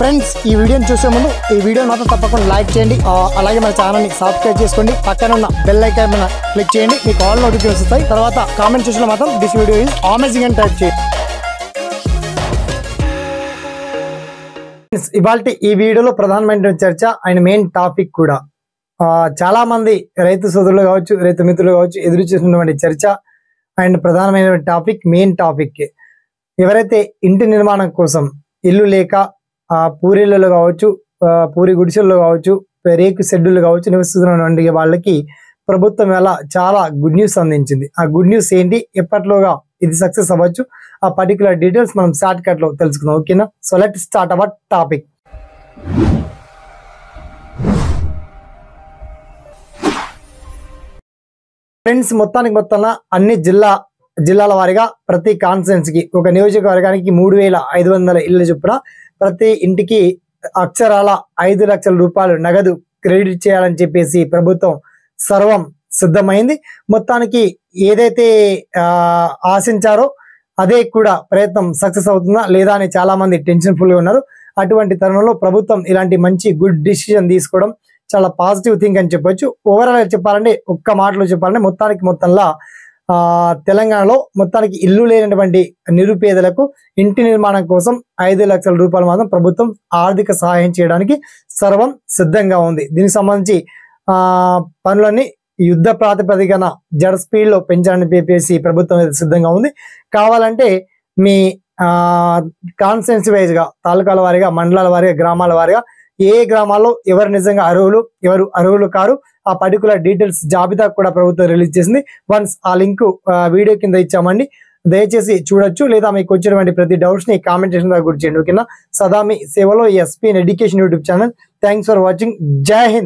Friends ఈ వీడియోని చూసే ముందు ఈ వీడియో మాత్రం తప్పకుండా లైక్ చేయండి, అలాగే మన ఛానల్ని సబ్స్క్రైబ్ చేసుకోండి, పక్కన ఉన్న బెల్ ఐకాన్ మీద క్లిక్ చేయండి, మీకు ఆల్ నోటిఫికేషన్స్ వస్తాయి. తర్వాత కామెంట్ సెక్షన్లో మాత్రం దిస్ వీడియో ఈజ్ అమేజింగ్ అని టైప్ చేయండి. ఇవాళ ఈ వీడియోలో ప్రధానమైన చర్చ అండ్ మెయిన్ టాపిక్ కూడా చాలా మంది రైతు సోదరులు కావచ్చు, రైతు మిత్రులు కావచ్చు ఎదురు చూసినటువంటి చర్చ అండ్ ప్రధానమైన టాపిక్, మెయిన్ టాపిక్. ఎవరైతే ఇంటి నిర్మాణం కోసం ఇల్లు లేక పూరీలలో కావచ్చు, పూరి గుడిసెల్లో కావచ్చు, రేకు షెడ్యూల్ కావచ్చు నివసిస్తున్నటువంటి వాళ్ళకి ప్రభుత్వం ఎలా చాలా గుడ్ న్యూస్ అందించింది. ఆ గుడ్ న్యూస్ ఏంటి, ఎప్పట్లోగా ఇది సక్సెస్ అవ్వచ్చు, ఆ పర్టికులర్ డీటెయిల్స్ మనం షార్ట్ కట్ లో తెలుసుకుందాం. ఓకేనా? So let start our topic. Friends, మొత్తంలో అన్ని జిల్లాల వారిగా ప్రతి కాన్స్టిట్యున్సీ కి ఒక నియోజకవర్గానికి 3500 ఇళ్ల చొప్పున ప్రతి ఇంటికి అక్షరాల 5 లక్షల రూపాయలు నగదు క్రెడిట్ చేయాలని చెప్పేసి ప్రభుత్వం సర్వం సిద్ధమైంది. మొత్తానికి ఏదైతే ఆశించారో అదే కూడా ప్రయత్నం సక్సెస్ అవుతుందా లేదా అని చాలా మంది టెన్షన్ ఫుల్ గా ఉన్నారు. అటువంటి తరుణంలో ప్రభుత్వం ఇలాంటి మంచి గుడ్ డిసిషన్ తీసుకోవడం చాలా పాజిటివ్ థింగ్ అని చెప్పొచ్చు. ఓవరాల్ చెప్పాలంటే, ఒక్క మాటలో చెప్పాలంటే మొత్తంలో తెలంగాణలో మొత్తానికి ఇల్లు లేనటువంటి నిరుపేదలకు ఇంటి నిర్మాణం కోసం 5 లక్షల రూపాయలు మాత్రం ప్రభుత్వం ఆర్థిక సహాయం చేయడానికి సర్వం సిద్ధంగా ఉంది. దీనికి సంబంధించి పనులన్నీ యుద్ధ ప్రాతిపదికన జడ్ స్పీడ్ లో పెంచాలని చెప్పేసి ప్రభుత్వం సిద్ధంగా ఉంది. కావాలంటే మీ కాన్స్టిట్యున్సీ వైజ్ గా, తాలూకాల వారిగా, మండలాల వారిగా, గ్రామాల వారిగా ఏ గ్రామాల్లో ఎవరు నిజంగా అర్హులు, ఎవరు అర్హులు కారు, ఆ పర్టికులర్ డీటెయిల్స్ జాబితా కూడా ప్రభుత్వం రిలీజ్ చేసింది. వన్స్ ఆ లింక్ వీడియో కింద ఇచ్చామండి, దయచేసి చూడొచ్చు. లేదా మీకు వచ్చినటువంటి ప్రతి డౌట్స్ ని కామెంట్ సెక్షన్ దగ్గర గుర్తించండి. ఓకేనా? సదా మీ సేవలో SP education YouTube channel. Thanks for watching. జై హింద్.